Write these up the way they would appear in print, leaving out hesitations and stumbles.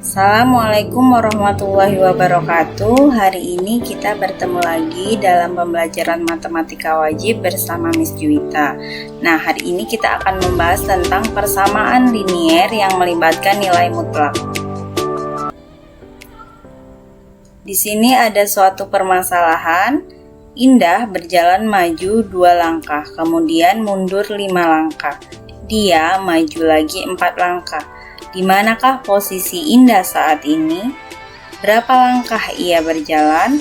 Assalamualaikum warahmatullahi wabarakatuh. Hari ini kita bertemu lagi dalam pembelajaran matematika wajib bersama Miss Juwita. Nah, hari ini kita akan membahas tentang persamaan linier yang melibatkan nilai mutlak. Di sini ada suatu permasalahan. Indah berjalan maju 2 langkah, kemudian mundur 5 langkah. Dia maju lagi 4 langkah. Di manakah posisi Indah saat ini? Berapa langkah ia berjalan?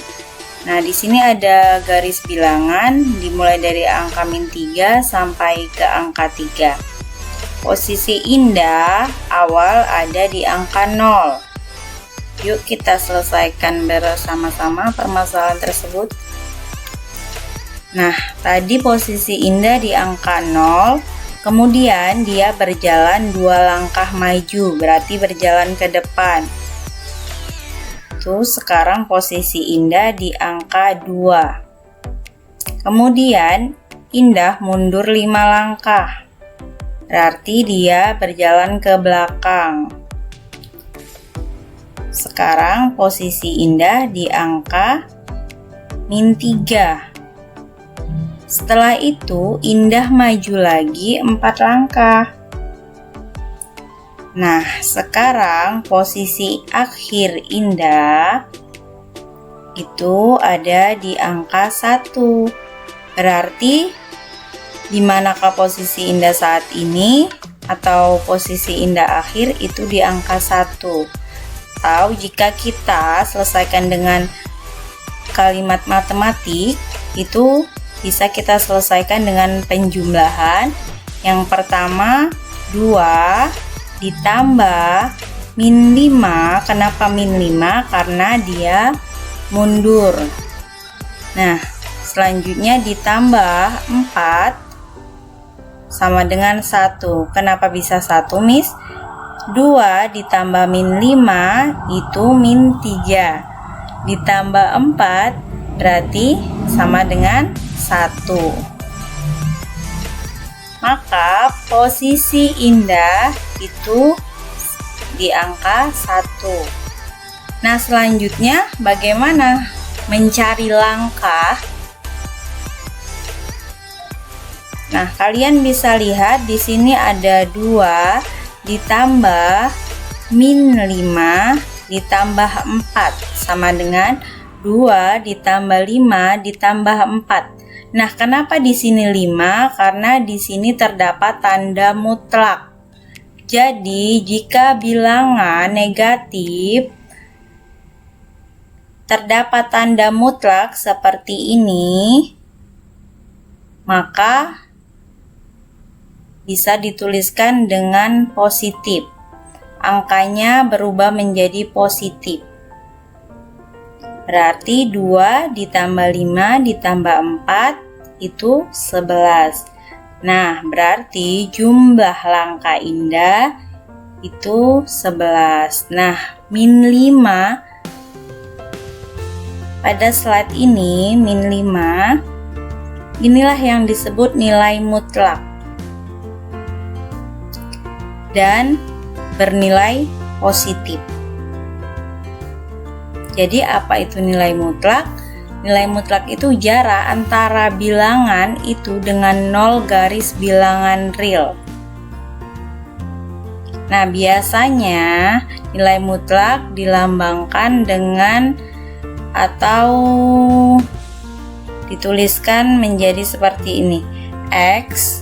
Nah, di sini ada garis bilangan dimulai dari angka -3 sampai ke angka 3. Posisi Indah awal ada di angka 0. Yuk kita selesaikan bersama-sama permasalahan tersebut. Nah, tadi posisi Indah di angka 0. Kemudian dia berjalan 2 langkah maju, berarti berjalan ke depan. Tuh, sekarang posisi Indah di angka 2. Kemudian Indah mundur 5 langkah, berarti dia berjalan ke belakang. Sekarang posisi Indah di angka -3. Setelah itu, Indah maju lagi 4 langkah. Nah, sekarang posisi akhir Indah itu ada di angka 1. Berarti, di manakah posisi Indah saat ini? Atau posisi Indah akhir itu di angka 1. Atau jika kita selesaikan dengan kalimat matematik, itu bisa kita selesaikan dengan penjumlahan. Yang pertama 2 ditambah -5. Kenapa -5? Karena dia mundur. Nah, selanjutnya ditambah 4 sama dengan 1. Kenapa bisa 1, Miss? 2 ditambah -5 itu -3. Ditambah 4 berarti sama dengan 1. Maka posisi Indah itu di angka 1. Nah, selanjutnya bagaimana mencari langkah? Nah, kalian bisa lihat di sini ada 2 ditambah -5 ditambah 4 sama dengan 2 ditambah 5 ditambah 4. Nah, kenapa di sini 5? Karena di sini terdapat tanda mutlak. Jadi, jika bilangan negatif terdapat tanda mutlak seperti ini, maka bisa dituliskan dengan positif. Angkanya berubah menjadi positif. Berarti 2 ditambah 5 ditambah 4 itu 11. Nah, berarti jumlah langkah Indah itu 11. Nah, -5 pada slide ini, -5 inilah yang disebut nilai mutlak dan bernilai positif. Jadi apa itu nilai mutlak? Nilai mutlak itu jarak antara bilangan itu dengan 0 garis bilangan real. Nah, biasanya nilai mutlak dilambangkan dengan atau dituliskan menjadi seperti ini. X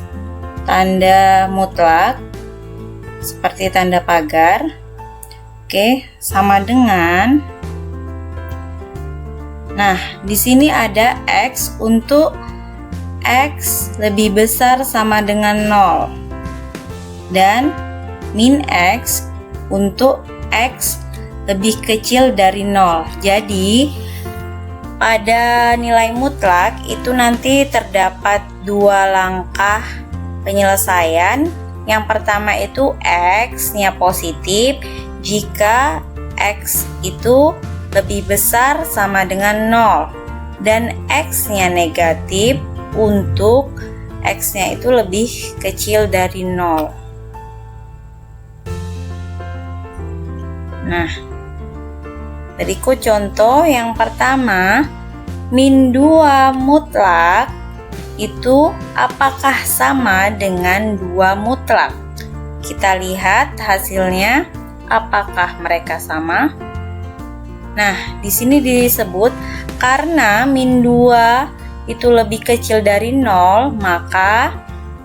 tanda mutlak seperti tanda pagar. Oke, sama dengan. Nah, di sini ada X untuk X lebih besar sama dengan 0 dan min X untuk X lebih kecil dari 0. Jadi, pada nilai mutlak itu nanti terdapat 2 langkah penyelesaian. Yang pertama itu X-nya positif jika X itu lebih besar sama dengan 0 dan X-nya negatif untuk X-nya itu lebih kecil dari 0. Nah, berikut contoh yang pertama, min 2 mutlak itu apakah sama dengan 2 mutlak? Kita lihat hasilnya, apakah mereka sama? Nah, di sini disebut karena min 2 itu lebih kecil dari 0, maka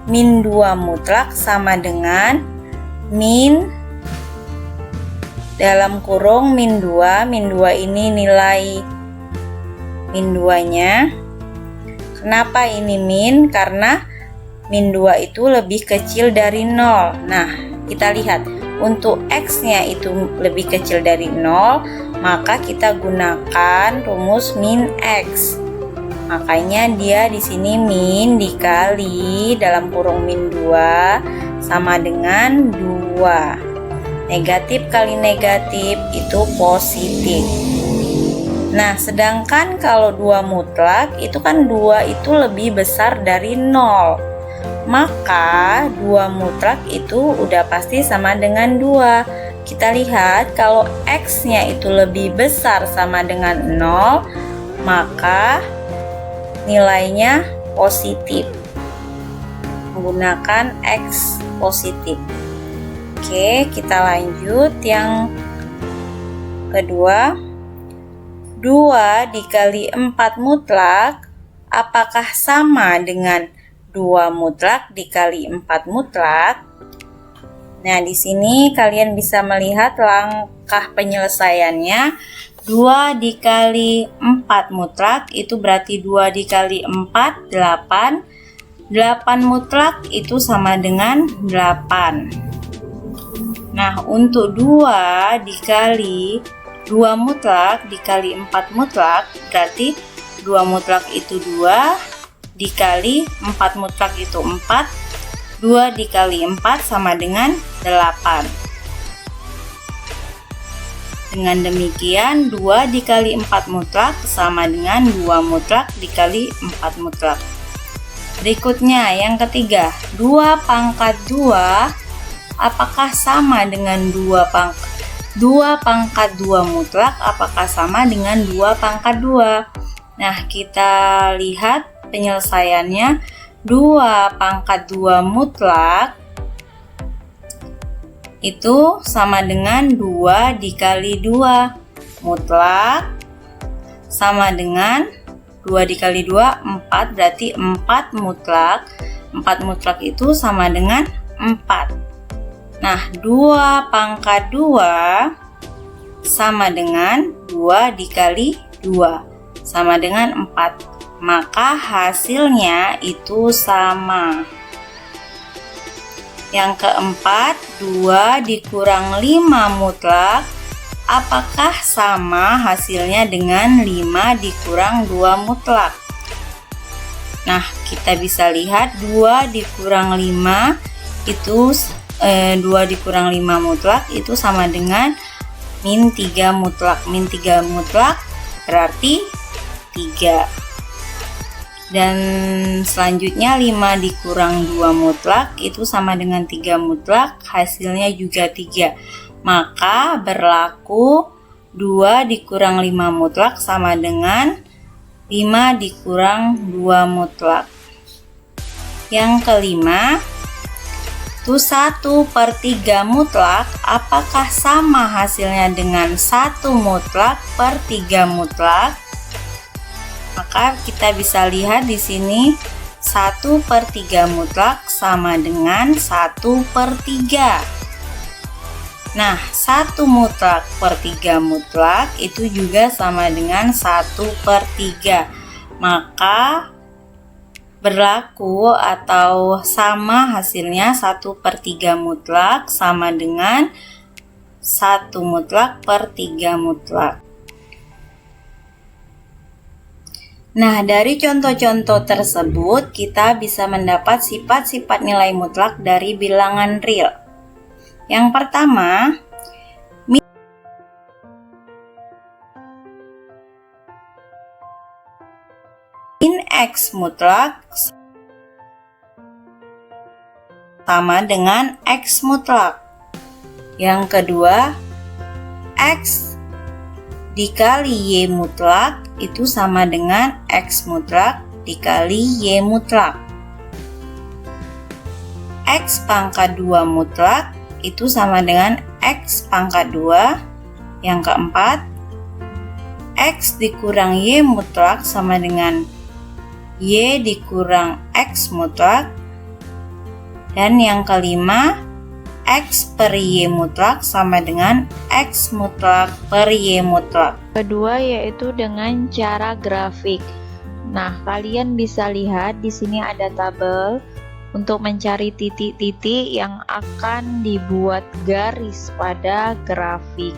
min 2 mutlak sama dengan min dalam kurung min 2. Min 2 ini nilai min 2-nya. Kenapa ini min? Karena min 2 itu lebih kecil dari 0. Nah, kita lihat untuk X-nya itu lebih kecil dari 0, maka kita gunakan rumus min X. Makanya dia di sini min dikali dalam kurung min 2 sama dengan 2. Negatif kali negatif itu positif. Nah, sedangkan kalau 2 mutlak itu kan 2 itu lebih besar dari 0. Maka 2 mutlak itu udah pasti sama dengan 2. Kita lihat kalau X-nya itu lebih besar sama dengan 0, maka nilainya positif. Menggunakan X positif. Oke, kita lanjut yang kedua. 2 dikali 4 mutlak apakah sama dengan 2 mutlak dikali 4 mutlak? Nah, di sini kalian bisa melihat langkah penyelesaiannya. 2 dikali 4 mutlak itu berarti 2 dikali 4, 8. 8 mutlak itu sama dengan 8. Nah, untuk 2 dikali 2 mutlak dikali 4 mutlak berarti 2 mutlak itu 2 dikali 4 mutlak itu 4. 2 dikali 4 sama dengan 8. Dengan demikian 2 dikali 4 mutlak sama dengan 2 mutlak dikali 4 mutlak. Berikutnya yang ketiga, 2 pangkat 2 apakah sama dengan 2 pangkat 2 mutlak apakah sama dengan 2 pangkat 2? Nah, kita lihat penyelesaiannya. 2 pangkat 2 mutlak itu sama dengan 2 dikali 2 mutlak sama dengan 2 dikali 2, 4, berarti 4 mutlak. 4 mutlak itu sama dengan 4. Nah, 2 pangkat 2 sama dengan 2 dikali 2 sama dengan 4. Maka hasilnya itu sama. Yang keempat, 2 dikurang 5 mutlak apakah sama hasilnya dengan 5 dikurang 2 mutlak? Nah, kita bisa lihat 2 dikurang 5 itu 2 dikurang 5 mutlak itu sama dengan min 3 mutlak. Min 3 mutlak berarti 3. Dan selanjutnya 5 dikurang 2 mutlak itu sama dengan 3 mutlak, hasilnya juga 3. Maka berlaku 2 dikurang 5 mutlak sama dengan 5 dikurang 2 mutlak. Yang kelima, 1/3 mutlak apakah sama hasilnya dengan 1 mutlak per 3 mutlak? Maka kita bisa lihat di sini 1/3 mutlak sama dengan 1/3. Nah, 1 mutlak per 3 mutlak itu juga sama dengan 1/3. Maka berlaku atau sama hasilnya 1/3 mutlak sama dengan 1 mutlak per 3 mutlak. Nah, dari contoh-contoh tersebut kita bisa mendapat sifat-sifat nilai mutlak dari bilangan real. Yang pertama, min X mutlak sama dengan X mutlak. Yang kedua, X dikali Y mutlak itu sama dengan X mutlak dikali Y mutlak. X pangkat 2 mutlak itu sama dengan X pangkat 2. Yang keempat, X dikurang Y mutlak sama dengan Y dikurang X mutlak. Dan yang kelima, X per Y mutlak sama dengan X mutlak per Y mutlak. Kedua yaitu dengan cara grafik. Nah, kalian bisa lihat di sini ada tabel untuk mencari titik-titik yang akan dibuat garis pada grafik.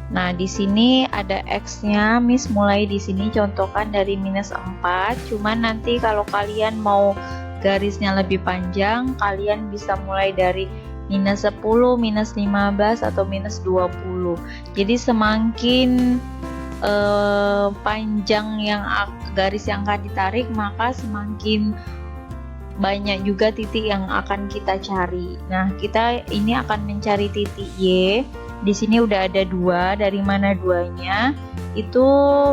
Nah, di sini ada X-nya, Miss mulai di sini contohkan dari -4. Cuman nanti kalau kalian mau garisnya lebih panjang, kalian bisa mulai dari -10, -15 atau -20. Jadi semakin panjang yang garis yang akan ditarik, maka semakin banyak juga titik yang akan kita cari. Nah, kita ini akan mencari titik Y. Di sini udah ada 2, dari mana 2-nya? Itu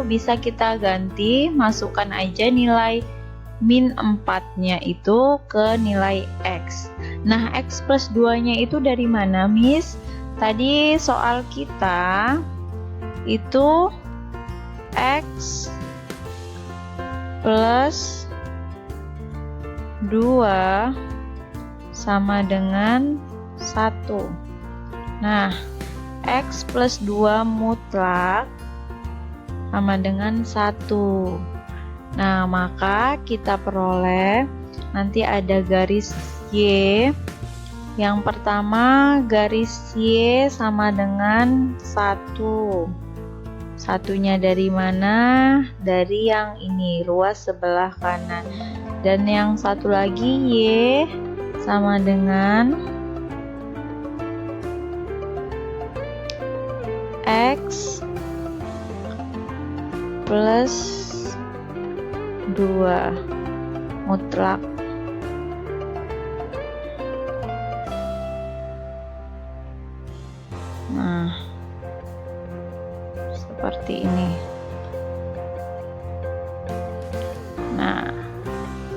bisa kita ganti, masukkan aja nilai -4-nya itu ke nilai X. Nah, X plus 2-nya itu dari mana, Miss? Tadi soal kita itu X plus 2 sama dengan 1. Nah, X plus 2 mutlak sama dengan 1. Nah, maka kita peroleh nanti ada garis Y. Yang pertama, garis Y sama dengan 1. Satunya dari mana? Dari yang ini, ruas sebelah kanan. Dan yang satu lagi Y sama dengan X plus 2 mutlak. Nah, seperti ini. Nah,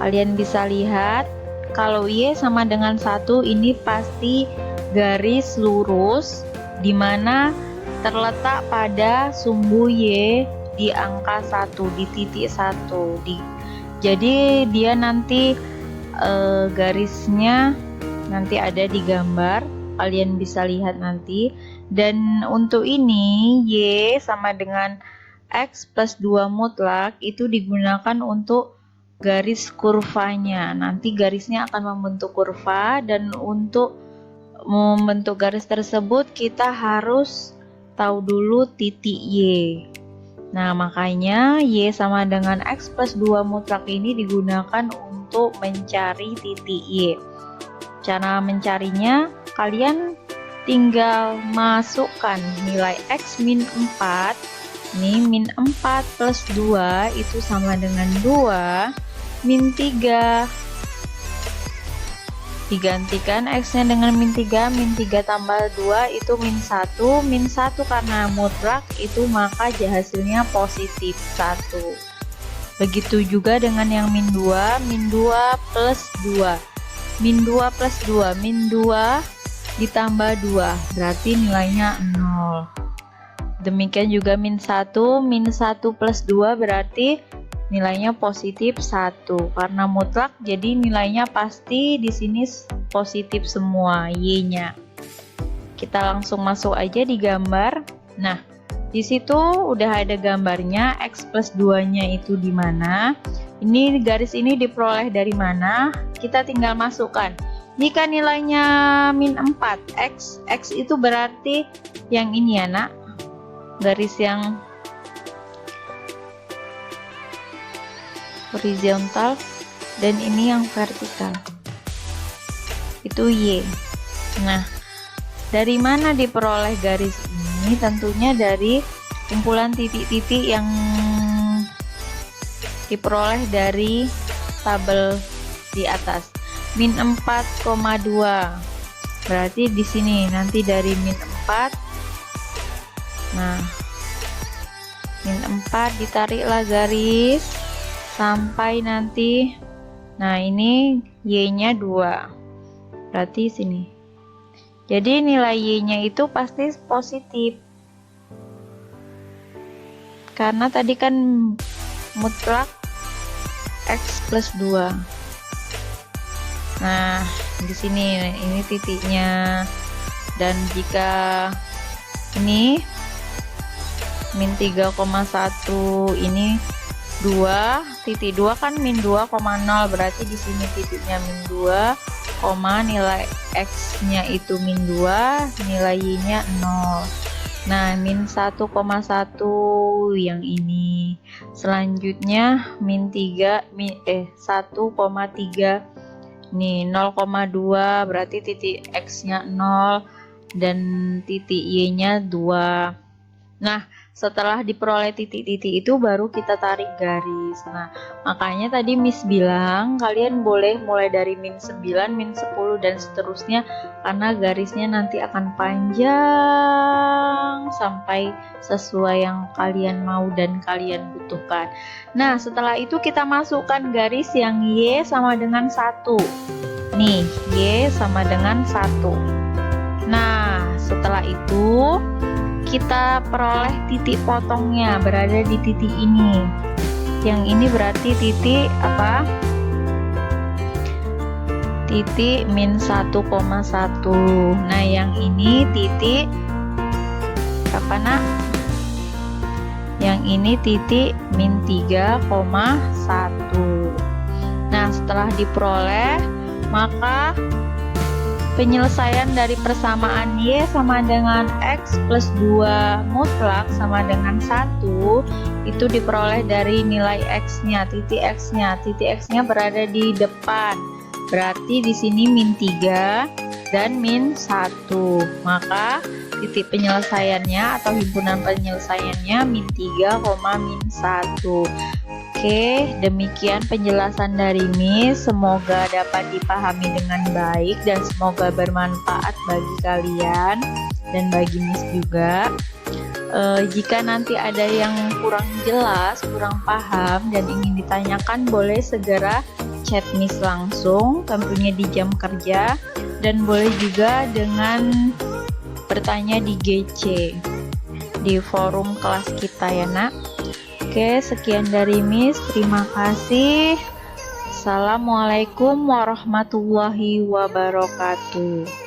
kalian bisa lihat kalau Y sama dengan 1, ini pasti garis lurus di mana terletak pada sumbu Y di angka 1, di titik 1. Jadi dia nanti garisnya nanti ada di gambar, kalian bisa lihat nanti. Dan untuk ini Y sama dengan X plus 2 mutlak itu digunakan untuk garis kurvanya. Nanti garisnya akan membentuk kurva, dan untuk membentuk garis tersebut kita harus tahu dulu titik Y. Nah, makanya Y sama dengan X plus 2 mutlak ini digunakan untuk mencari titik Y. Cara mencarinya, kalian tinggal masukkan nilai X min 4. Ini min 4 plus 2 itu sama dengan 2 min 3. Digantikan X-nya dengan min 3 tambah 2 itu min 1. Min 1 karena mutlak itu maka hasilnya positif 1. Begitu juga dengan yang min 2 plus 2. Min 2 plus 2, min 2 ditambah 2 berarti nilainya 0. Demikian juga min 1 plus 2 berarti nilainya positif 1. Karena mutlak jadi nilainya pasti di sini positif semua Y-nya. Kita langsung masuk aja di gambar. Nah, di situ udah ada gambarnya X plus 2-nya itu di mana. Ini garis ini diperoleh dari mana? Kita tinggal masukkan. Jika nilainya min 4, X itu berarti yang ini ya, Nak. Garis yang horizontal dan ini yang vertikal. Itu Y. Nah, dari mana diperoleh garis ini? Tentunya dari kumpulan titik-titik yang diperoleh dari tabel di atas. Min 4,2. Berarti di sini nanti dari min 4 Nah, min 4 ditariklah garis sampai nanti, nah ini Y-nya 2, berarti sini. Jadi nilai Y-nya itu pasti positif, karena tadi kan mutlak X plus 2. Nah, di sini ini titiknya, dan jika ini min 3,1 ini 2, titik 2 kan min 2,0, berarti di sini titiknya min 2, nilai X nya itu min 2, nilai Y nya 0. Nah, min 1,1 yang ini. Selanjutnya min 3 1,3 nih 0,2, berarti titik X nya 0 dan titik Y nya 2. Nah, setelah diperoleh titik-titik itu baru kita tarik garis. Nah, makanya tadi Miss bilang kalian boleh mulai dari min 9, min 10 dan seterusnya, karena garisnya nanti akan panjang sampai sesuai yang kalian mau dan kalian butuhkan. Nah, setelah itu kita masukkan garis yang Y sama dengan 1. Nih, Y sama dengan 1. Nah, setelah itu kita peroleh titik potongnya berada di titik ini. Yang ini berarti titik apa? Titik min 1,1. Nah, yang ini titik apa nak? Yang ini titik min 3,1. Nah, setelah diperoleh, maka penyelesaian dari persamaan Y sama dengan X plus 2 mutlak sama dengan 1 itu diperoleh dari nilai X-nya, titik X-nya. Titik X-nya berada di depan. Berarti di sini min 3 dan min 1. Maka titik penyelesaiannya atau himpunan penyelesaiannya min 3, min 1. Oke, demikian penjelasan dari Miss. Semoga dapat dipahami dengan baik dan semoga bermanfaat bagi kalian dan bagi Miss juga. Jika nanti ada yang kurang jelas, kurang paham dan ingin ditanyakan, boleh segera chat Miss langsung, tentunya di jam kerja, dan boleh juga dengan bertanya di GC di forum kelas kita ya nak. Oke, sekian dari Miss. Terima kasih. Assalamualaikum warahmatullahi wabarakatuh.